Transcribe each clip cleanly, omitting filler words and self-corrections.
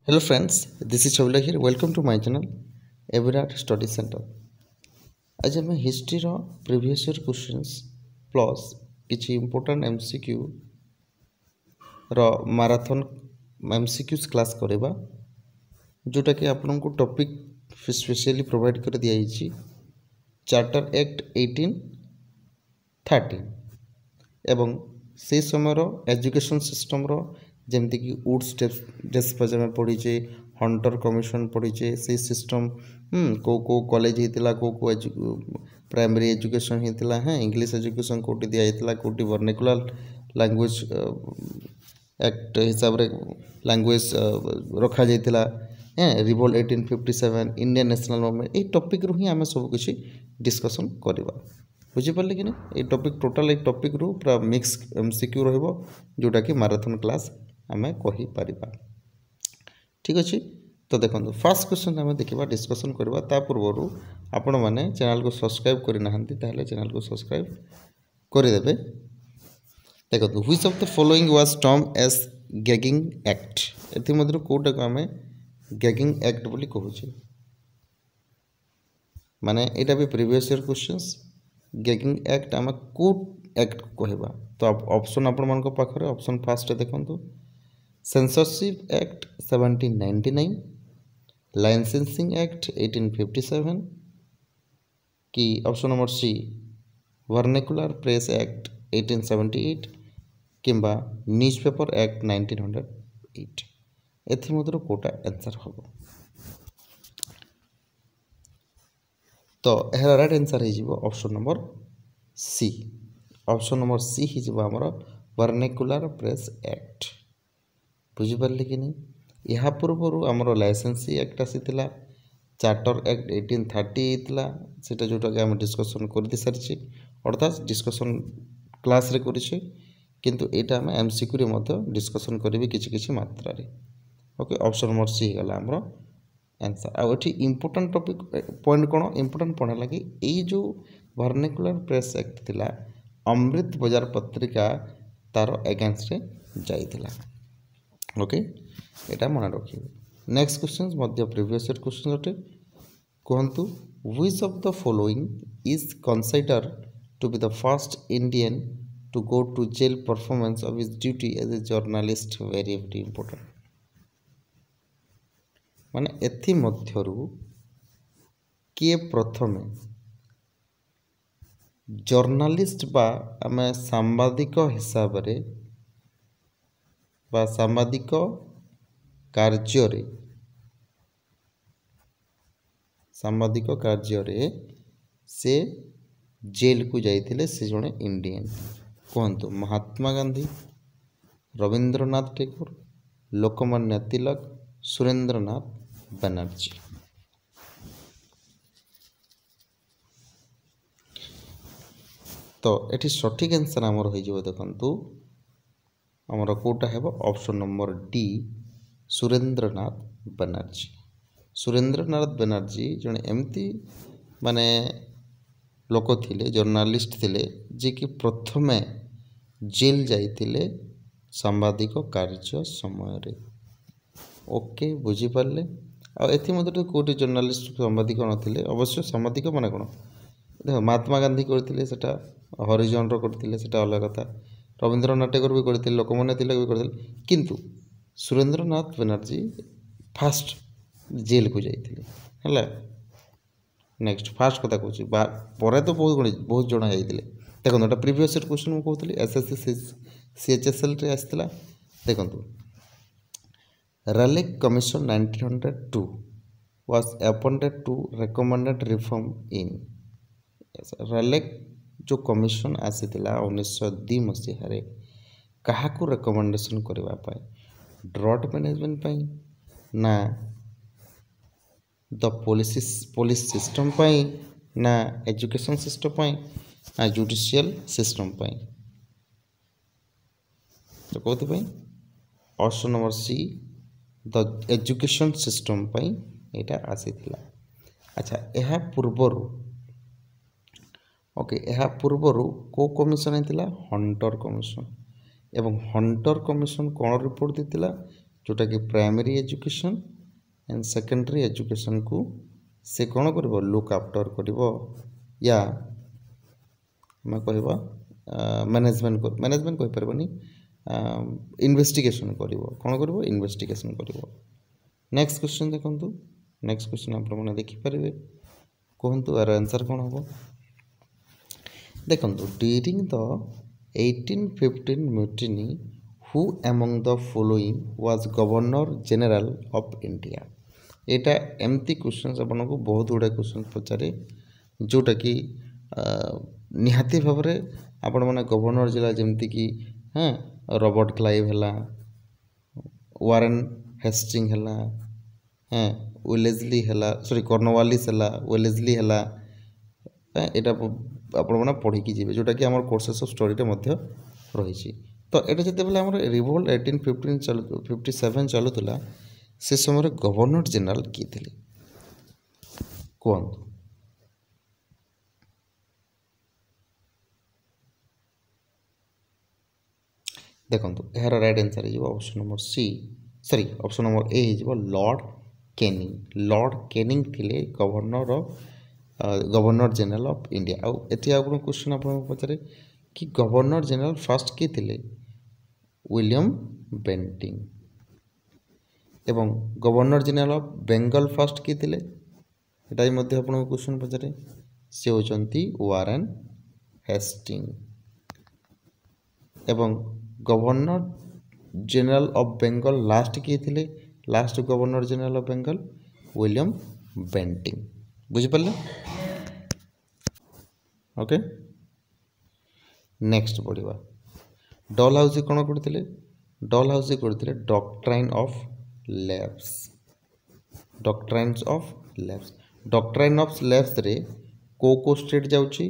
Hello friends, this is Chavla here. Welcome to my channel, Everard Study Center. आज हम history रो previous year questions plus किछि important MCQ रो marathon MCQs class करबा जोटा कि आपन को टॉपिक स्पेशली प्रोवाइड कर दिया जाइछि चार्टर एक्ट 1813 एवं से समय रो एजुकेशन सिस्टम रो जेमती कि वुड्स डेस्क में पढ़ीचे हंटर कमिशन पढ़ीचे से सिस्टम को कॉलेज होता को प्राइमरी एजुकेशन होता हाँ इंग्लिश एजुकेशन कोटी दि जाता कोटी वर्निकुलर लैंग्वेज एक्ट हिसाब रे लैंग्वेज रखा जाता हाँ रिवोल्ट 1857 इंडियन नेशनल मूवमेंट ये टॉपिक रू ही आम सब किसी डिस्कशन करवा बुझीपारे कि ना ये टॉपिक टोटाल एक टॉपिक रू पूरा मिक्स एमसीक्यू रहिबो जोटा कि मैराथन क्लास आम कहि परिबा ठीक अच्छे। तो देखो फास्ट क्वेश्चन आम देखा डिस्कसन करवा ता पूर्व आपण मैंने चैनल को सब्सक्राइब करना चैनल को सब्सक्राइब करदे। देखो which of the following was term as gagging act एथि मध्य कोटा को आम गैगिंग एक्ट बोली कहूचे माने एटा भी previous year questions gagging act आम को एक्ट कहबा। तो ऑप्शन आपण मन को पाखरे ऑप्शन फर्स्ट देखंतु सेंसरशिप एक्ट 1799 लाइसेंसिंग एक्ट 1857 कि option number C vernacular press act 1878 किंबा न्यूज़पेपर एक्ट 1908 एथि मधुर कोटा आंसर हम। तो यार राइट आंसर हो option number C. Option number C होमर वर्निकुलर प्रेस एक्ट बुझीपारे कि नहीं। यह पूर्व आमर लाइसेंसी एक्ट आसीला चार्टर एक्ट 1830 होता से जोटा कि आम डिस्कसन कर सारी अर्थात डिस्कसन क्लास रे करिछे किंतु एटा आम एमसीक्यू रे डिस्कसन करेंगे किसी मात्रा रे। ओके ऑप्शन नंबर सी होगा आमर आंसर। आ इम्पोर्टेंट टॉपिक पॉइंट कौन इम्पोर्टेंट पढ़ा लगे ये जो वर्निकुलर प्रेस एक्ट थिला अमृत बाजार पत्रिका तार एगेंस्ट रे जाइथिला। ओके एटा मन रखिए। नेक्स्ट क्वेश्चन मध्य प्रीवियस ईयर क्वेश्चन अटे कहतु which of the following is consider to be the first Indian to go to jail performance of his duty as a journalist very very important माने एथि मध्यरु किए प्रथमे जर्नलिस्ट बा आमे सांबादिक हिसाब रे बा सांबादिक कार्य रे से जेल को जाइथिले से जने इंडियन कहतु महात्मा गांधी रविंद्रनाथ टैगोर लोकमान्य तिलक सुरेंद्रनाथ बनर्जी। तो ये सठिक आंसर आमर हो देखु आमर कोटा है option number D Surendranath Banerjee. Surendranath Banerjee जड़े एमती माने लोक थिले जर्नलिस्ट थिले जे कि प्रथमे जेल जाइथिले सांबादिक कार्य समय रे। ओके बुझीपारे आथि मध्य कौटी जर्नलिस्ट सांबादिक नथिले अवश्य सांबादिक माने कौन देख महात्मा गांधी करते हरिजन करते अलग कथा रविंद्रनाथ टैगोर भी करते लोकमान्य तिलक भी करते किंतु सुरेंद्रनाथ बनर्जी फास्ट जेल को जाइए है। नेक्स्ट फास्ट कथा कहूँ पर तो बहुत जन जाते देखो एटा प्रीवियस ईयर क्वेश्चन मुझे कहती एसएससी सीएचएसएल रे आसला देखो Raleigh Commission 1902 was appointed to recommended reform in Raleigh जो कमिशन आसीला 1902 मसीह क्या रेकमेंडेशन करने ड्रॉट मैनेजमेंट ना द पुलिस सिस्टम ना एजुकेशन सिस्टम ना जुडिशियल सिस्टम तो कौन option number see the education system यहाँ आसीला। अच्छा यह पूर्वर ओके यह पूर्वर को कमिशन होता हंटर कमिशन एवं हंटर कमिशन कौन रिपोर्ट देता जोटा कि primary education and secondary education को से कौन कर लुक आफ्टर कर या मैं कहवा मैनेजमेंट कहि परबनी इन्वेस्टिगेशन कर कौन कर इन्वेस्टिगेशन कर। नेक्स्ट क्वेश्चन देखंतु नेक्स्ट क्वेश्चन आप मैंने देखिपारे कहतु यार आंसर कौन हम देखंतु during the 1815 mutiny who among the following was governor general of India. एटा एमती क्वेश्चन आपन को बहुत गुड़ा क्वेश्चन पचारे जोटा कि निहाती भाव में आपण मैंने गवर्नर जिला जमती कि हाँ रॉबर्ट क्लाइव है वारेन हेस्टिंग है हाँ वेलेस्ली है सॉरी कॉर्नवालिस है वेलेस्ली है यहाँ आपण मैंने पढ़ी जी जोटा कि आम कोर्सेस ऑफ स्टडी रही। तो ये जिते बेले आम रिवोल्ट 1857 चलुला से समय गवर्नर जनरल किए थे कहतु देखो यार राइट आंसर हो option number C sorry option number A हो लॉर्ड कैनिंग थिले गवर्नर जनरल ऑफ इंडिया। आउ क्वेश्चन आप पचारे कि गवर्नर जनरल फर्स्ट किए थे विलियम बेंटिंग एवं governor general of Bengal first किए थे यहाँ आप क्वेश्चन पचारे से होती वारेन हेस्टिंग एवं governor general of Bengal last किए थे last governor general of Bengal William Bentinck बुझिपारे ओके। नेक्स्ट बढ़िया डल हाउस कौन करते डल हाउस करते doctrine of lapse doctrines of lapse doctrine of lapse रे को स्टेट जाउची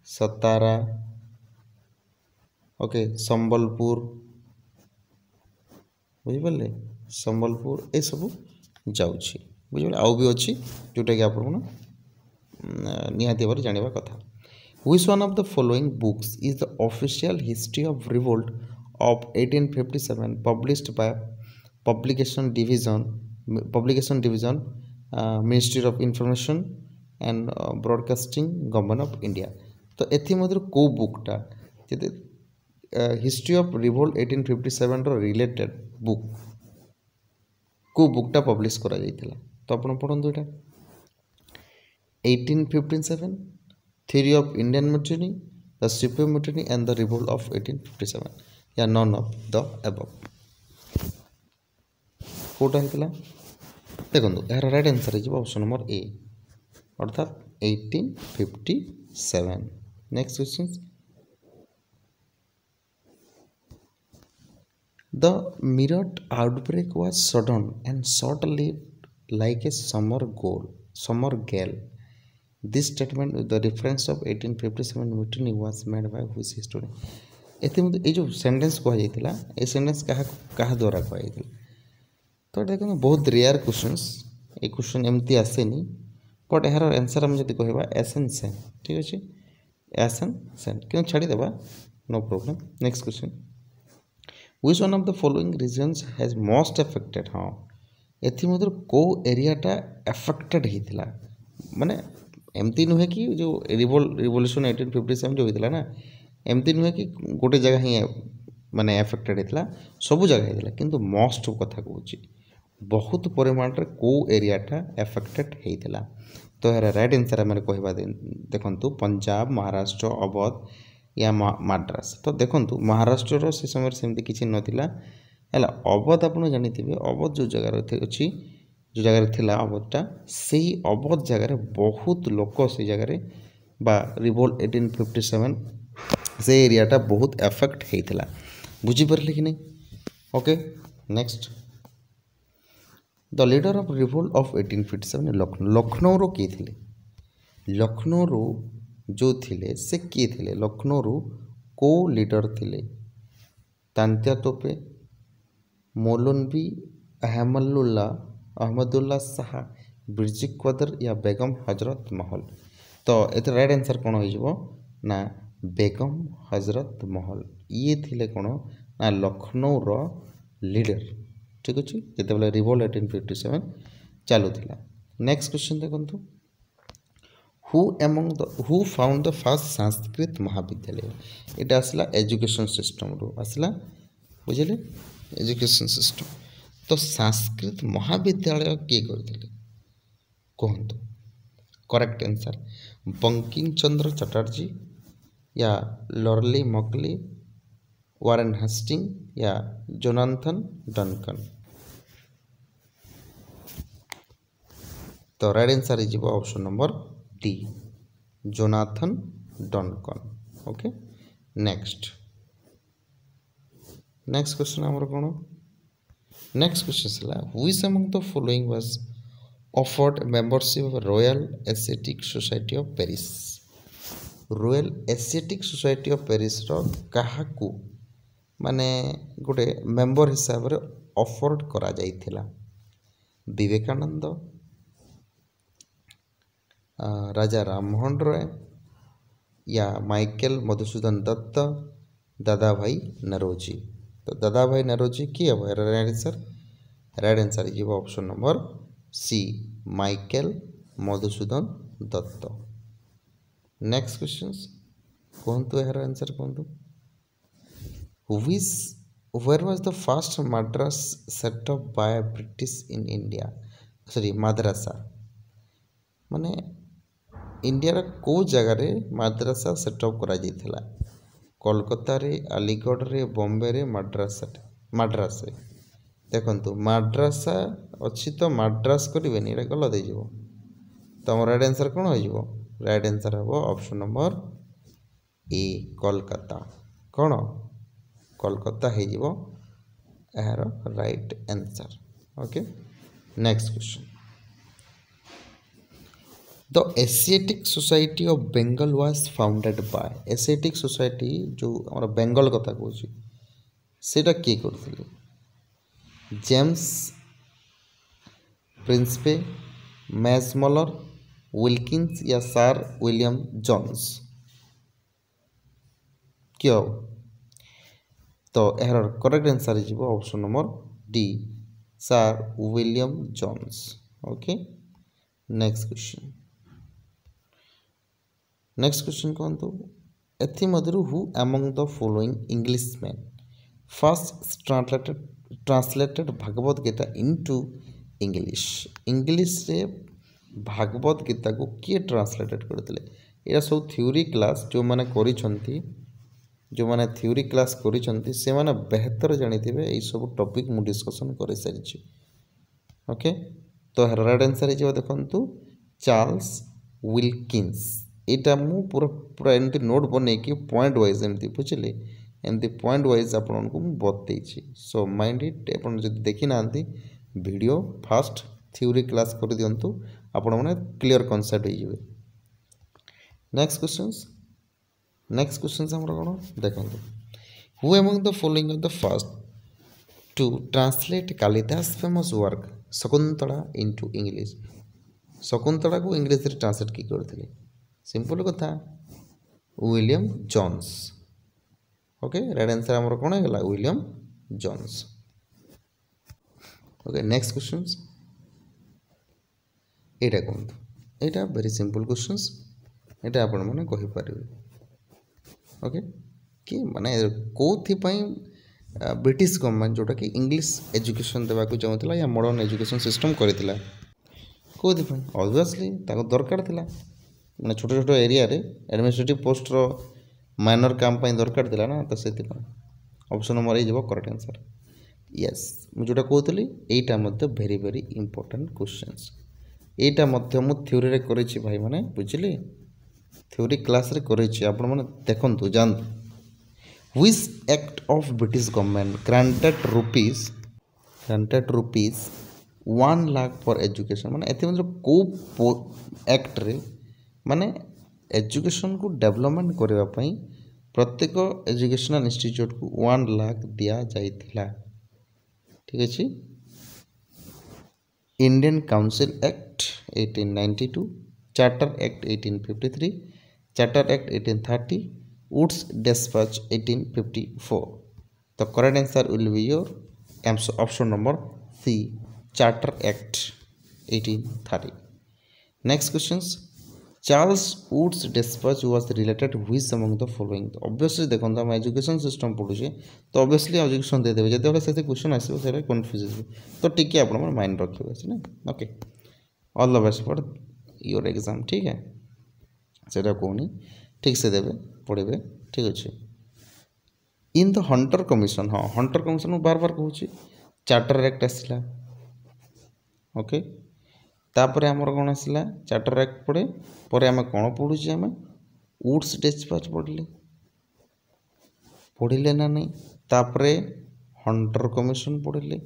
सतारा ओके संबलपुर बुझिपारे संबलपुर ये सब जाउची बुझिपारे आउ भी अच्छी जोटा कि आप निहाती भाव जाना कथा। Which one of the following books is the official history of revolt of 1857 published by publication division Ministry of Information and Broadcasting Government of India। तो एथि मध्य को बुकटा जदि हिस्ट्री ऑफ रिवोल्ट 1857 रो रिलेटेड बुक को बुकटा पब्लिश करा जाइथिला तो आपण पढंतु एटा 1857 Theory of Indian Mutiny, the Supreme Mutiny and the Revolt of 1857 या none of the above Kota होता देखो यार राइट आंसर हो ऑप्शन नंबर ए अर्थात 1857। Next question the Meerut outbreak was sudden and short-lived like a summer gale। This statement with the reference of 1857 mutiny was made by which historian। ये जो sentence कहुला ये sentence क्या द्वारा कहुला तो देखो बहुत रेयर क्वेश्चंस ये क्वेश्चन एमती आसेनी बट यार आंसर आम जब कह एसन सेन ठीक अच्छे एसन सेन क्यों छाड़ीदेवा no problem. Next question which one of the following reasons has most affected हाँ एथि को एरियाटा अफेक्टेड होता माने एमती नुहे कि जो रिवोल्यूशन 1857 जो होता ना एमती नुहे कि गोटे जगह ही माने अफेक्टेड होता सब जगह होता किंतु मोस्ट कथा कहूँ बहुत परिमाण रे को एरियाटा अफेक्टेड होता। तो यार राइट आंसर आम कहवा देखु पंजाब महाराष्ट्र अवध या माड्रास। तो देखो महाराष्ट्र से समय सेमती किसी नाला अवध आप जानी अवध जो जगार अच्छी जो जगार थिला अवधटा से अवध जगार बहुत लोक से जगार बा रिवोल्ट 1857 से एरियाटा बहुत एफेक्ट होता बुझीपारे कि नहीं okay. Next the leader of revolt of 1857 Lucknow रो किए थे लखनऊ रो जो थिले से किए थे लखनऊ रो को लीडर थिले तांत्या तोपे मौलवी अहमदुल्ला शाह बिरजी क्वादर या बेगम हजरत महल। तो ये राइट आंसर कौन हो ना बेगम हजरत महल ये थिले कौन ना लखनऊ रो लीडर ठीक अच्छे जिते रिवोल्ट 1857 चलूला। नेक्स्ट क्वेश्चन देखो who found the first Sanskrit महाविद्यालय यहाँ आसला एजुकेशन सिस्टम रू आसला बुझे एजुकेशन सिस्टम। तो संस्कृत महाविद्यालय किए करते कहतु करेक्ट आंसर बंकिम चंद्र चटर्जी या लॉर्ली मकली वारेन हेस्टिंग या जोनाथन डनकन। तो right answer is option number D Jonathan Duncan. Okay next question आमर कौन नेक्स्ट क्वेश्चन है which among the following was offered membership of Royal Asiatic Society of Paris. Royal Asiatic Society of Paris रो काहाकू माने गोटे member हिसाब रे offered करा जाइथिला विवेकानंद राजा राममोहन रॉय या माइकल मधुसूदन दत्त दादा भाई नरोजी। तो दादा भाई नरोजी किए हम राइट आंसर ये option number C Michael Madhusudan Dutt. Next question कहतु यार आंसर कहतु where was the first Madras set up by British in India sorry madrasa माने इंडिया को जगार मद्रासा सेटअप करा जाइथिला कोलकाता रे अलीगढ़ रे बॉम्बे रे मद्रास देखंतु मद्रासा अच्छी तो मद्रास करेनि ये गलत हो तो राइट आंसर कौन हो राइट आंसर हम ऑप्शन नंबर ए कोलकाता कौन कोलकाता हो यार right answer. Okay next question the Asiatic Society of Bengal was founded by Asiatic Society जो हमारा बेंगल कथा कहूँ सेटा किए करथिले जेम्स प्रिंसपे मैसमलर विल्किंस या सर विलियम जोन्स क्यों। तो यार करेक्ट आंसर हो option number D sir William Jones. Okay next question कहतु एथिमध्यरु who among the following Englishman first translated Bhagavad Gita into English रे भागवत गीता को किए ट्रांसलेटेड करते यहाँ सब थ्योरी क्लास जो मैंने थ्योरी क्लास करिसेंती से माने बेहतर जानिथिबे एई सब टॉपिक मु डिस्कशन कर सारी। ओके तो राइट आंसर हो देखंतु चार्ल्स विल्किंस एटा मु पूरा एमती नोट बन कि पॉइंट वाइज एमती बुझे एमती पॉइंट वाइज आपको बतई सो माइंड इट आप देखी ना वीडियो फास्ट थ्योरी क्लास कर दिंतु आपण मैंने क्लीयर कॉन्सेप्ट हो। नेक्स्ट क्वेश्चन हमर कौन देखो who among the following of the first to translate Kalidas famous work Shakuntala into English Shakuntala को इंग्लिश रे ट्रांसलेट की करथिले सिंपल कथा William Jones. Okay right answer हमर कौन है William Jones. Okay next question एटा कहतु एटा वेरी सिंपल क्वेश्चंस एटा आपण माने कहि पारिबे। ओके कि माने कोथिपाई ब्रिटिश गवर्नमेंट जोटा कि इंग्लिश एजुकेशन देवा को चाहूला या मॉडर्न एजुकेशन सिस्टम करथिला कोथिपाई ऑब्वियसली ताको दरकार थिला माने छोटे छोटे एरिया रे एडमिनिस्ट्रेटिव पोस्ट रो माइनर काम पाई दरकार थिला ना तो सेति option number A correct answer yes मु जोटा कहतली एटा मध्ये वेरी वेरी इंपोर्टेंट क्वेश्चंस एटा मध्ये मु थ्योरी रे करिछि भाई माने बुझिले थ्योरी क्लास रे करिछि आपण माने देखंतु जानतु which act of British government granted rupees 1 lakh for education माने एते मतलब को एक्ट रे माने एजुकेशन को डेवलपमेंट करबा पई प्रत्येक एजुकेशनल इंस्टीट्यूट को 1 लाख दिया जाइथिला ठीक अछि। Indian Council Act 1892 Charter Act 1853 Charter Act 1830 Wood's Despatch 1854। तो correct answer will be your option number the Charter Act 1830. Next questions. Charles Woods dispatch was related which among the following? Obviously देखो हम education system पढ़ुचे तो obviously education दे देबे जते से question आसीबो सेरे confuse हो तो टिके आपण माइंड रखियो अछि ना okay all the best for your exam ठीक है सेटा कोनी ठीक से देबे पढ़ेबे ठीक अछि इन द हंटर कमिशन हाँ हंटर कमिशन बार बार कहूँ चार्टर एक्ट आसला ओके तापर आमर कौन आसला चार्टर एक्ट पढ़े पर आम कौन पढ़ुचे आम वुड्स डिस्पैच पढ़ले ना नहीं तापरे हंटर कमिशन पढ़ले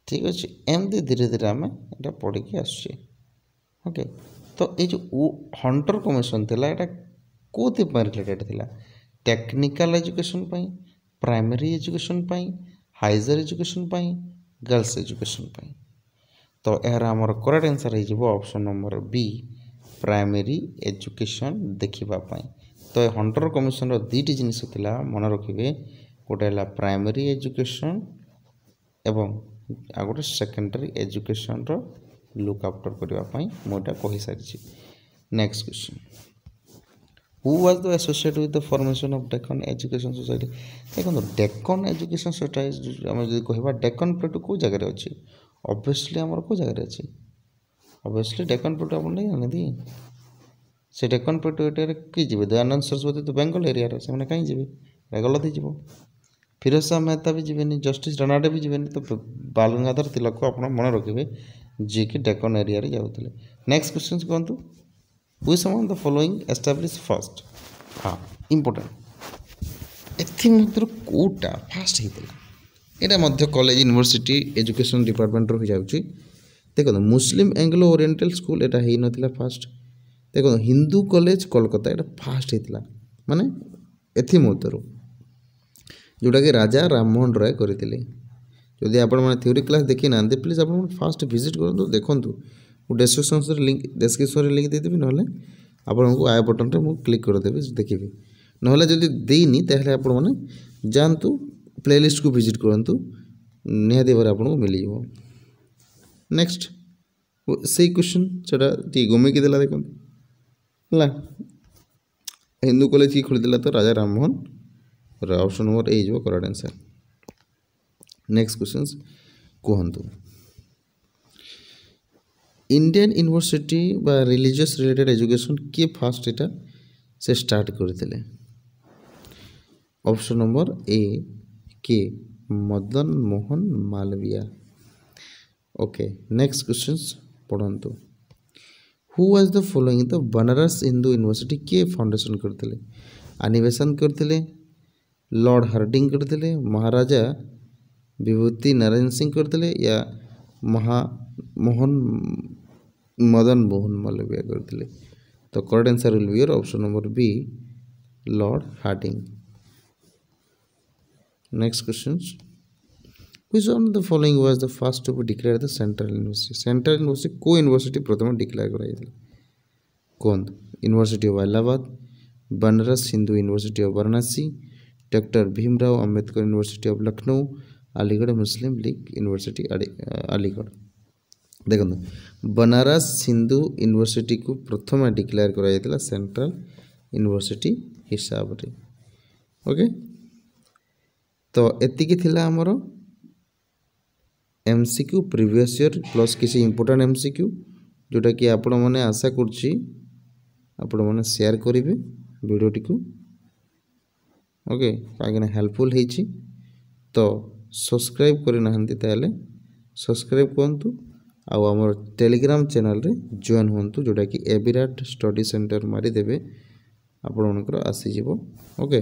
ठीक अच्छे एमती धीरे धीरे आम ये पढ़ के आसुचे ओके तो ये जो हंटर कमिशन थिला एटा कोथि रिलेटेड थिला टेक्निकल एजुकेशन पाई प्राइमरी एजुकेशन पाई हाइजर एजुकेशन पाई गर्ल्स एजुकेशन पाई तो यार आमर करेक्ट आंसर हो option number B primary education देखा तो हंटर कमिशन दुईटी जिनिस थिला मन रखिए गोटे प्राइमरी एजुकेशन एवं आ गोटे सेकेंडरी एजुकेशन लुक आफ्टर करने मुझे कही सारी next question who was the associate with the formation of Deccan education society देखो डेक्कन एजुकेशन सोसाइटी आम जो कह डेक्कन प्लेटू कौ जगह अच्छी ऑब्वियसली आमर कौ जगह अच्छी ऑब्वियसली डेक्कन प्लेटू आप नहीं जानती से डेक्कन प्लेटू एरिया किए जी दयानंद सरस्वती तो बेंगल एरिया से कहीं जी गलती जीव फिरोज शाह मेहता भी जीवन जस्टिस रनाडे भी जीवन तो बाल गंगाधर तिलक को आप मन रखिए जी कि डेक्कन एरिया जाऊे नेक्स्ट क्वेश्चन कहतु which among the following established first हाँ इम्पोर्टेंट एमध्य कौटा फास्ट होता यहाँ मध्य कॉलेज यूनिवर्सिटी एजुकेशन डिपार्टमेंट हो जाऊँगी देखो मुस्लिम एंग्लो ओरिएंटल स्कूल यहाँ हो नाला फास्ट देखो हिंदू कॉलेज कोलकाता यहाँ फास्ट होता माने एमध्य जोटा कि राजा राममोहन राय करते जदि आपण मैंने थ्योरी क्लास देखी ना प्लीज आप फास्ट विजिट करूँ देखूँ डेस्क्रिप्शन लिंक देदेवी ना आपको आई बटन रे क्लिक करदेवी देखिए ना जब देनी ताहले आपण मैंने जातु प्लेलिस्ट को विजिट करूँ निहाती भाव आपको मिल नेक्स्ट से क्वेश्चन से घुमेकी देला देखो है हिंदू कॉलेज की खोलीदेला तो Raja Rammohan option number A जो करेक्ट आंसर नेक्स्ट क्वेश्चन कहतु इंडियन यूनिवर्सिटी बा रिलीजियस रिलेटेड एजुकेशन किए फास्ट एटा से स्टार्ट करते ऑप्शन नंबर ए के Madan Mohan Malaviya okay next question पढ़ंतु who was the following the Banaras Hindu university किए फाउंडेशन करते आनिवेशन करते लॉर्ड हार्डिंग करते महाराजा विभूति नारायण सिंह करते या मदन मोहन मालवीय करते तो correct answer will be your option number B Lord Hardinge next question which one of the following was the first to be declare the central university को यूनिवर्सिटी प्रथम डिक्लेयर कराई कौन university of Allahabad Banaras Hindu university of Varanasi doctor Bhimrao Ambedkar university of Lucknow Aligarh Muslim League university Aligarh देखो Banaras Hindu university को प्रथम declare करा central university हिसाब रे ओके तो एतिकी थिला हमरो एमसीक्यू प्रीवियस ईयर प्लस किसी इंपोर्टेंट एमसीक्यू जोटा कि आपण माने आशा करछि आपण माने शेयर करिवे वीडियो टी को ओके कागना हेल्पफुल हेछि तो सब्सक्राइब करि नाहंती ताले सब्सक्राइब करंतु आउ आमर टेलीग्राम चैनल रे जॉइन होंतु जोटा कि एविराट स्टडी सेंटर मारी देबे आपण मनकर आसी जीवो ओके।